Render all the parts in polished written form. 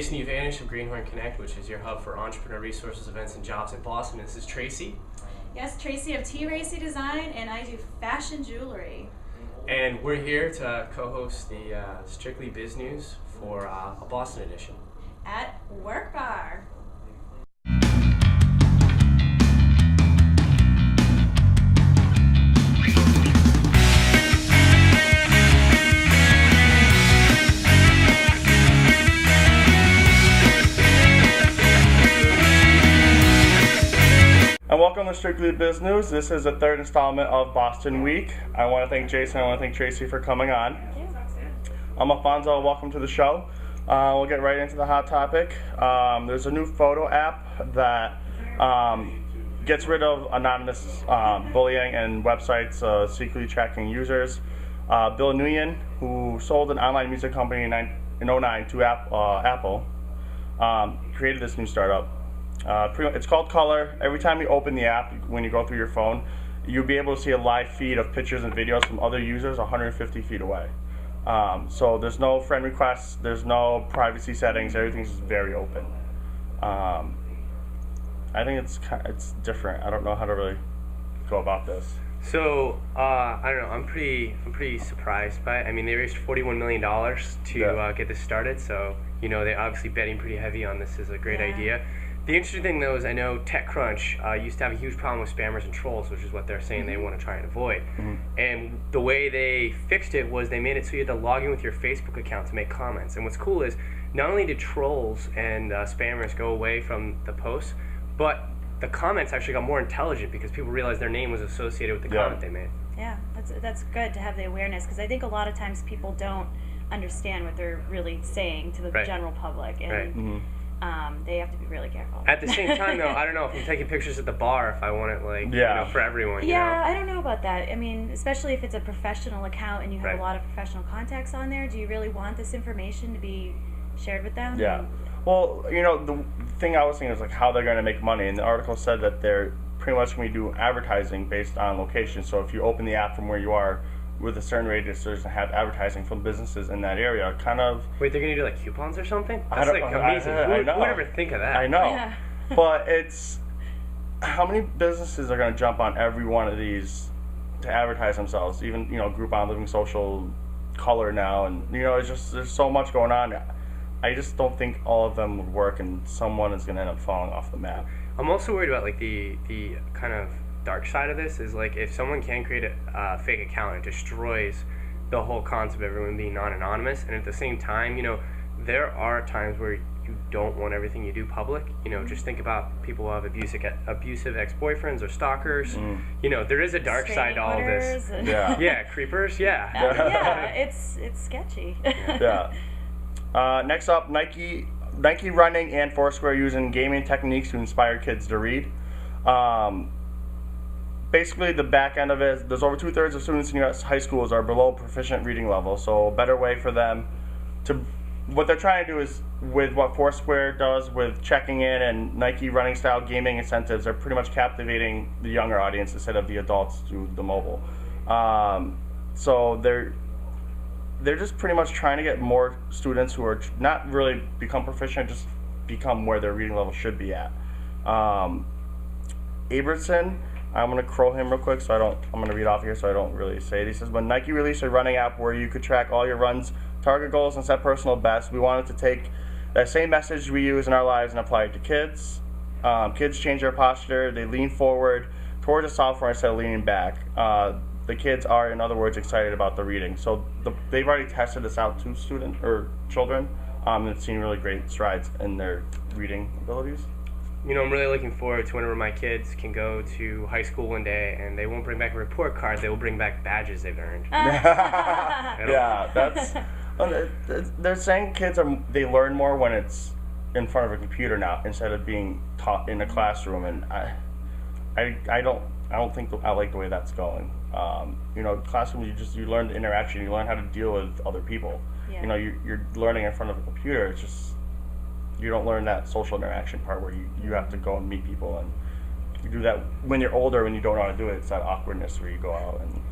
Jason Uvanish of Greenhorn Connect, which is your hub for entrepreneur resources, events, and jobs in Boston. This is Tracy. Yes, Tracy of T. Racy Design, and I do fashion jewelry. And we're here to co-host the Strictly Biz News for a Boston edition. At Work Bar. And welcome to Strictly Biz News. This is the third installment of Boston Week. I want to thank Jason, I want to thank Tracy for coming on. I'm Alfonso, welcome to the show. We'll get right into the hot topic. There's a new photo app that gets rid of anonymous bullying and websites secretly tracking users. Bill Nguyen, who sold an online music company in 2009 to Apple, created this new startup. It's called Color. Every time you open the app, when you go through your phone, you'll be able to see a live feed of pictures and videos from other users 150 feet away. So there's no friend requests, there's no privacy settings, everything's just very open. I think it's different. I don't know how to really go about this. So I don't know. I'm pretty surprised by it. I mean, they raised $41 million to get this started. So they're obviously betting pretty heavy on this as a great idea. The interesting thing, though, is I know TechCrunch used to have a huge problem with spammers and trolls, which is what they're saying they want to try and avoid. And the way they fixed it was they made it so you had to log in with your Facebook account to make comments. And what's cool is not only did trolls and spammers go away from the posts, but the comments actually got more intelligent because people realized their name was associated with the comment they made. Yeah, that's good to have the awareness, because I think a lot of times people don't understand what they're really saying to the general public. And they have to be really careful. At the same time, though, I don't know if I'm taking pictures at the bar if I want it for everyone. I don't know about that. I mean, especially if it's a professional account and you have a lot of professional contacts on there, do you really want this information to be shared with them? Yeah. Well, the thing I was thinking is like how they're going to make money, and the article said that they're pretty much going to do advertising based on location. So if you open the app from where you are with a certain radius, there's going to have advertising from businesses in that area. Kind of. Wait, they're going to do like coupons or something? That's amazing. Who would ever think of that? I know. Yeah. But it's how many businesses are going to jump on every one of these to advertise themselves? Even Groupon, Living Social, Color now, and it's just there's so much going on. I just don't think all of them would work, and someone is going to end up falling off the map. I'm also worried about like the kind of dark side of this is like if someone can create a fake account, it destroys the whole concept of everyone being non-anonymous. And at the same time, there are times where you don't want everything you do public. Just think about people who have abusive ex-boyfriends or stalkers. There is a dark side to all this. Creepers. It's sketchy. Next up, Nike Running and Foursquare using gaming techniques to inspire kids to read. Basically, the back end of it, there's over 2/3 of students in U.S. high schools are below proficient reading level. So a better way for them to, what they're trying to do is with what Foursquare does with checking in and Nike running style gaming incentives, they're pretty much captivating the younger audience instead of the adults through the mobile. So they're just pretty much trying to get more students who are not really become proficient, just become where their reading level should be at. Aberson, I'm going to crow him real quick, I'm going to read off here so I don't really say it. He says, when Nike released a running app where you could track all your runs, target goals, and set personal bests, we wanted to take that same message we use in our lives and apply it to kids. Kids change their posture, they lean forward towards the software instead of leaning back. The kids are, in other words, excited about the reading. So they've already tested this out to children, and it's seen really great strides in their reading abilities. I'm really looking forward to whenever my kids can go to high school one day and they won't bring back a report card, they will bring back badges they've earned. They're saying kids they learn more when it's in front of a computer now instead of being taught in a classroom, and I don't think I like the way that's going. Classroom, you learn the interaction, you learn how to deal with other people. You're learning in front of a computer. It's just you don't learn that social interaction part where you have to go and meet people, and you do that when you're older, when you don't know how to do it. It's that awkwardness where you go out and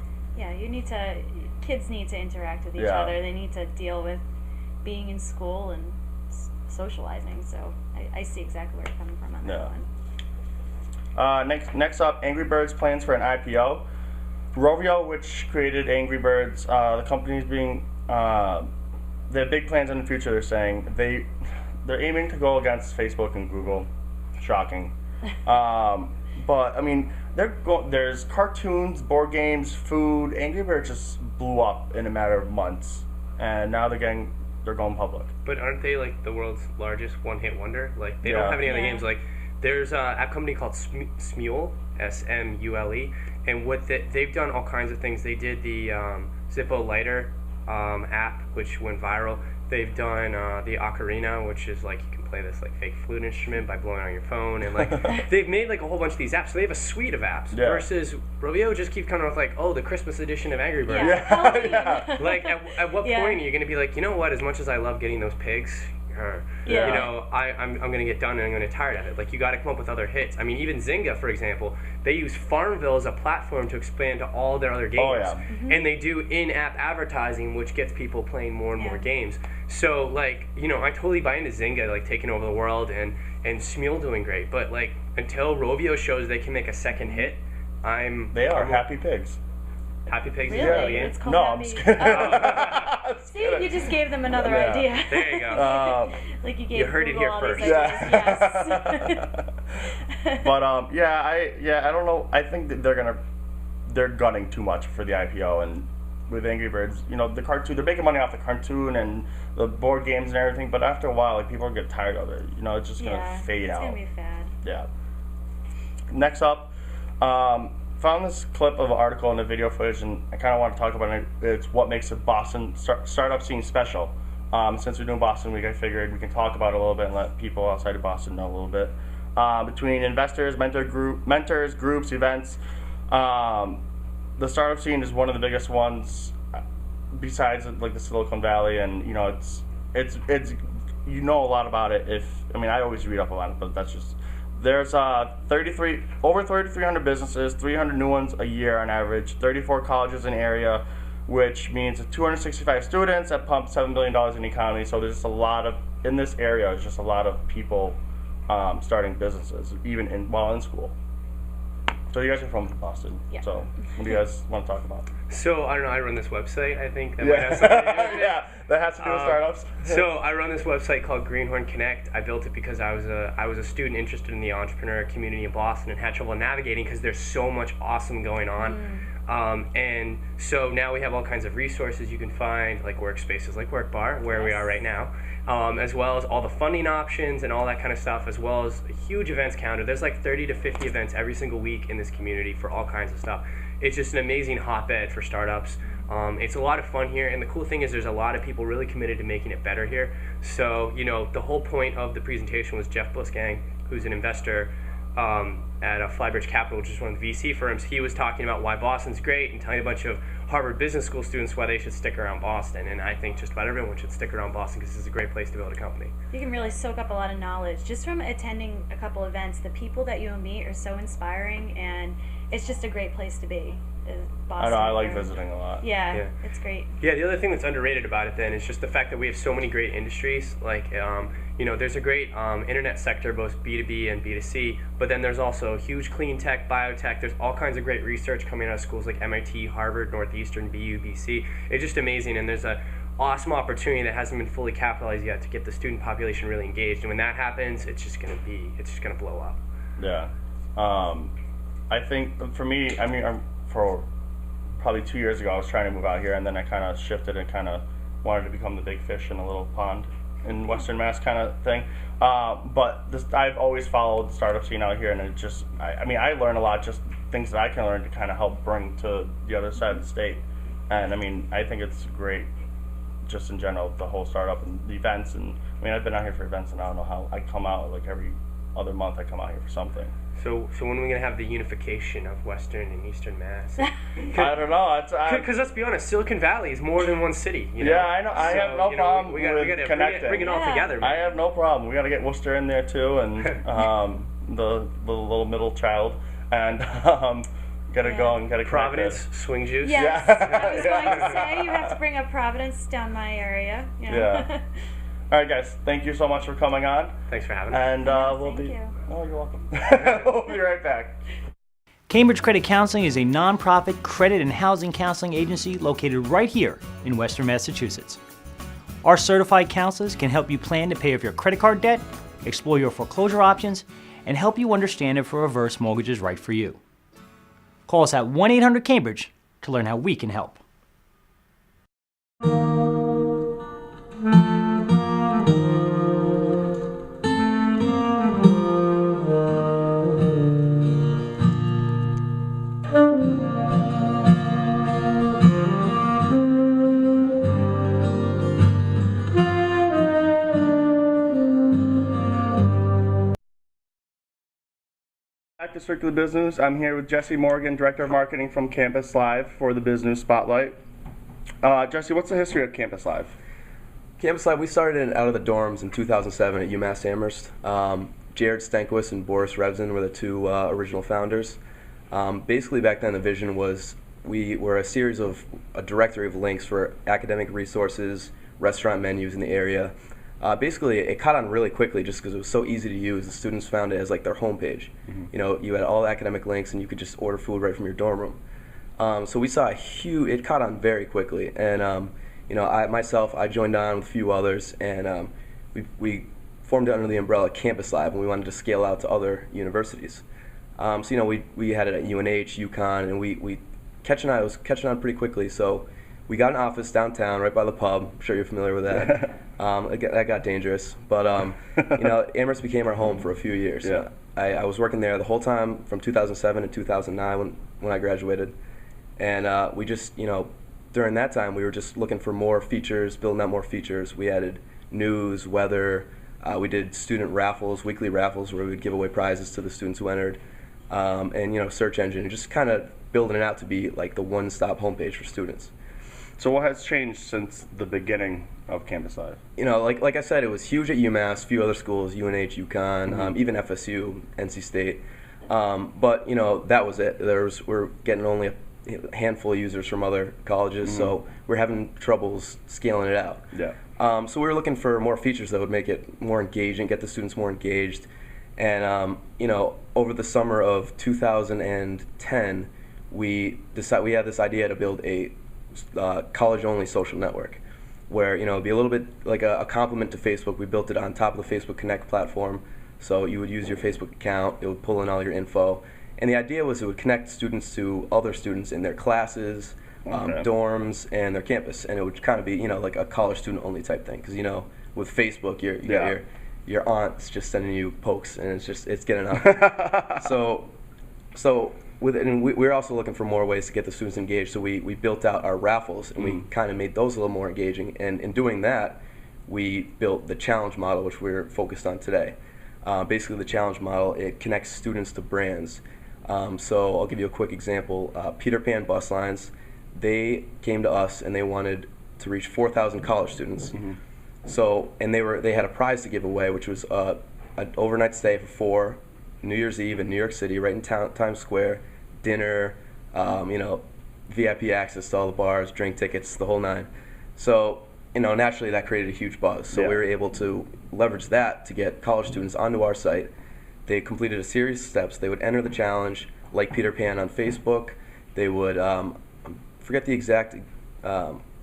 kids need to interact with each other. They need to deal with being in school and socializing. So I see exactly where you're coming from on that one. Next up, Angry Birds plans for an IPO. Rovio, which created Angry Birds, the company's being, they have big plans in the future. They're saying they're aiming to go against Facebook and Google. Shocking. But I mean, there's cartoons, board games, food. Angry Birds just blew up in a matter of months, and now they're going public. But aren't they like the world's largest one-hit wonder? Like they don't have any other games. Like there's an app company called Smule, Smule, and what they've done all kinds of things. They did the Zippo lighter app, which went viral. They've done the ocarina, which is like you can play this like fake flute instrument by blowing on your phone, and like they've made like a whole bunch of these apps. So they have a suite of apps. Versus Rovio just keeps coming with like, oh, the Christmas edition of Angry Birds. Like at what point are you going to be like, you know what? As much as I love getting those pigs, you know, I'm going to get done and I'm going to get tired of it. Like you got to come up with other hits. I mean, even Zynga, for example, they use Farmville as a platform to expand to all their other games, and they do in-app advertising, which gets people playing more and more games. So like, you know, I totally buy into Zynga like taking over the world and Smule doing great, but like until Rovio shows they can make a second hit, Happy Pigs. Happy Pigs. Really? It's called I'm just kidding. See, you just gave them another idea. There you go. Like you gave you heard Google it here all first. these ideas. Yes. But I don't know. I think that they're gunning too much for the IPO, and with Angry Birds, you know, the cartoon, they're making money off the cartoon and the board games and everything. But after a while, like people get tired of it. You know, it's just gonna fade out. It's gonna be a fad. Yeah. Next up, found this clip of an article and the video footage, and I kind of want to talk about it. It's what makes a Boston startup scene special. Since we're doing Boston Week, I figured we can talk about it a little bit and let people outside of Boston know a little bit. Between investors, mentors, groups, events, the startup scene is one of the biggest ones besides like the Silicon Valley, and you know it's you know a lot about it. I always read up about it, but that's just. There's over 3,300 businesses, 300 new ones a year on average, 34 colleges in the area, which means 265 students that pump $7 billion in the economy. So there's just a lot of, in this area, there's just a lot of people starting businesses, even while in school. So you guys are from Boston. Yeah. So what do you guys want to talk about? So I don't know. I run this website. I think that might have something to do with it. Yeah, that has to do with startups. So I run this website called Greenhorn Connect. I built it because I was a student interested in the entrepreneur community in Boston and had trouble navigating because there's so much awesome going on. And so now we have all kinds of resources you can find, like workspaces like Work Bar, where we are right now, as well as all the funding options and all that kind of stuff, as well as a huge events calendar. There's like 30 to 50 events every single week in this community for all kinds of stuff. It's just an amazing hotbed for startups. It's a lot of fun here, and the cool thing is there's a lot of people really committed to making it better here. So, you know, the whole point of the presentation was Jeff Blisgang, who's an investor at Flybridge Capital, which is one of the VC firms. He was talking about why Boston's great and telling a bunch of Harvard Business School students why they should stick around Boston. And I think just about everyone should stick around Boston because this is a great place to build a company. You can really soak up a lot of knowledge just from attending a couple events. The people that you'll meet are so inspiring, and it's just a great place to be. Boston, I know, I like visiting a lot. Yeah, it's great. Yeah, the other thing that's underrated about it then is just the fact that we have so many great industries. Like, you know, there's a great internet sector, both B2B and B2C, but then there's also huge clean tech, biotech. There's all kinds of great research coming out of schools like MIT, Harvard, Northeastern, BU, BC. It's just amazing, and there's a awesome opportunity that hasn't been fully capitalized yet to get the student population really engaged. And when that happens, it's just gonna blow up. Yeah, I think for me, for probably 2 years ago, I was trying to move out here, and then I kind of shifted and kind of wanted to become the big fish in a little pond in Western Mass kind of thing. But I've always followed the startup scene out here, and it just, I learn a lot, just things that I can learn to kind of help bring to the other side of the state. And I think it's great, just in general, the whole startup and the events. And I've been out here for events, and I don't know how I come out like every other month. I come out here for something. So when are we gonna have the unification of Western and Eastern Mass? I don't know. Because let's be honest, Silicon Valley is more than one city. You know? Yeah, I know. I have no problem with connecting. Bring it all together. Man. I have no problem. We got to get Worcester in there too, and the little middle child, and gotta go and gotta Providence swing juice. Yes. I was going to say you have to bring up Providence down my area. Yeah. All right, guys. Thank you so much for coming on. Thanks for having me. And Thank you. Oh, you're welcome. We'll be right back. Cambridge Credit Counseling is a nonprofit credit and housing counseling agency located right here in Western Massachusetts. Our certified counselors can help you plan to pay off your credit card debt, explore your foreclosure options, and help you understand if a reverse mortgage is right for you. Call us at 1-800-CAMBRIDGE to learn how we can help. Back to Strictly Business. I'm here with Jesse Morgan, Director of Marketing from Campus Live for the Business Spotlight. Jesse, what's the history of Campus Live? Campus Live, we started out of the dorms in 2007 at UMass Amherst. Jared Stankwist and Boris Revzin were the two original founders. Basically, back then the vision was we were a directory of links for academic resources, restaurant menus in the area. Basically, it caught on really quickly just because it was so easy to use. The students found it as like their homepage. Mm-hmm. You know, you had all the academic links and you could just order food right from your dorm room. So we saw it caught on very quickly. And, you know, I joined on with a few others, and we formed it under the umbrella Campus Live, and we wanted to scale out to other universities. So, you know, we had it at UNH, UConn, and it was catching on pretty quickly. So we got an office downtown right by the pub. I'm sure you're familiar with that. That got dangerous. But, you know, Amherst became our home for a few years. Yeah. I was working there the whole time from 2007 to 2009 when I graduated. And we just, you know, during that time, we were just looking for more features, building out more features. We added news, weather. We did student raffles, weekly raffles, where we would give away prizes to the students who entered. And, you know, search engine, just kind of building it out to be like the one-stop homepage for students. So what has changed since the beginning of Campus Live? You know, like I said, it was huge at UMass, a few other schools, UNH, UConn, even FSU, NC State. But, you know, that was it. We're getting only a handful of users from other colleges, so we're having troubles scaling it out. Yeah. So we were looking for more features that would make it more engaging, get the students more engaged. And, you know, over the summer of 2010, we had this idea to build a college-only social network where, you know, it'd be a little bit like a complement to Facebook. We built it on top of the Facebook Connect platform, so you would use your Facebook account, it would pull in all your info, and the idea was it would connect students to other students in their classes, dorms, and their campus, and it would kind of be, you know, like a college student-only type thing, because, you know, with Facebook, your aunt's just sending you pokes, and it's getting out. So we're also looking for more ways to get the students engaged, so we built out our raffles, and we kind of made those a little more engaging, and in doing that, we built the challenge model, which we're focused on today. Basically, the challenge model, it connects students to brands. So I'll give you a quick example. Peter Pan Bus Lines, they came to us, and they wanted to reach 4,000 college students. So, and they had a prize to give away, which was an overnight stay for 4, New Year's Eve in New York City, right in Times Square, dinner, you know, VIP access to all the bars, drink tickets, the whole nine. So, you know, naturally that created a huge buzz. So we were able to leverage that to get college students onto our site. They completed a series of steps. They would enter the challenge, like Peter Pan on Facebook. They would, forget the exact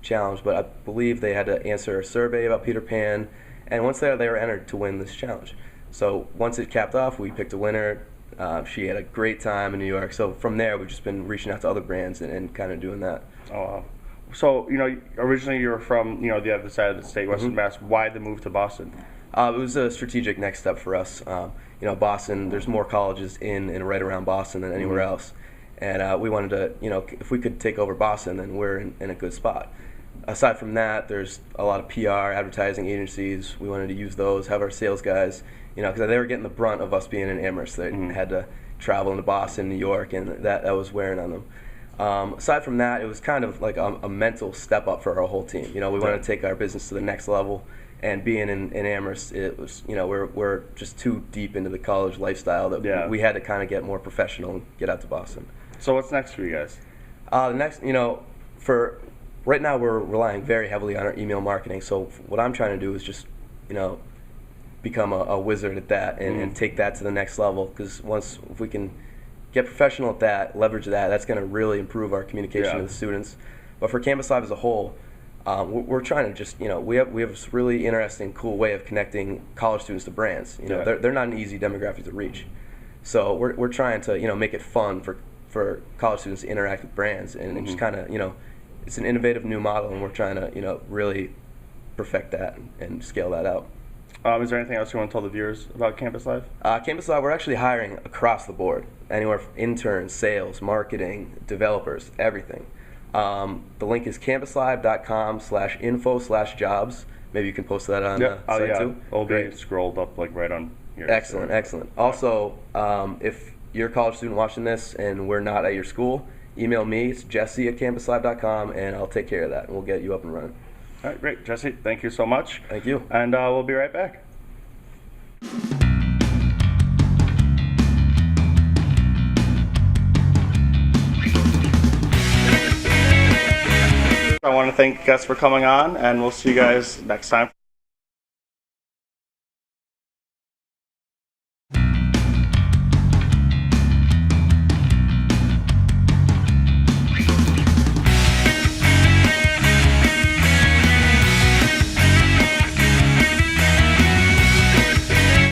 challenge, but I believe they had to answer a survey about Peter Pan. And once they were entered to win this challenge. So once it capped off, we picked a winner. She had a great time in New York. So from there, we've just been reaching out to other brands and kind of doing that. Oh, wow. So, you know, originally you were from, you know, the other side of the state, Western Mass. Why the move to Boston? It was a strategic next step for us. You know, Boston, there's more colleges in and right around Boston than anywhere else. And we wanted to, you know, if we could take over Boston, then we're in a good spot. Aside from that, there's a lot of PR, advertising agencies. We wanted to use those, have our sales guys, you know, because they were getting the brunt of us being in Amherst. They had to travel into Boston, New York, and that was wearing on them. Aside from that, it was kind of like a mental step up for our whole team. You know, we wanted to take our business to the next level, and being in Amherst, it was, you know, we're just too deep into the college lifestyle that we had to kind of get more professional and get out to Boston. So what's next for you guys? The next, you know, for right now we're relying very heavily on our email marketing. So what I'm trying to do is just you know, become a wizard at that and take that to the next level. Because if we can get professional at that, leverage that, that's going to really improve our communication with the students. But for Campus Live as a whole, we're trying to just, you know, we have this really interesting, cool way of connecting college students to brands. You know, they're not an easy demographic to reach. So we're trying to, you know, make it fun for college students to interact with brands and just kind of, you know, it's an innovative new model, and we're trying to, you know, really perfect that and scale that out. Is there anything else you want to tell the viewers about Campus Live? Campus Live, we're actually hiring across the board, anywhere from interns, sales, marketing, developers, everything. The link is campuslive.com/info/jobs. Maybe you can post that on the site too. It'll be scrolled up like right on here. Excellent, excellent. Also, if you're a college student watching this and we're not at your school, email me. It's jesse@campuslive.com, and I'll take care of that, and we'll get you up and running. All right, great. Jesse, thank you so much. Thank you. And we'll be right back. I want to thank you guys for coming on, and we'll see you guys next time.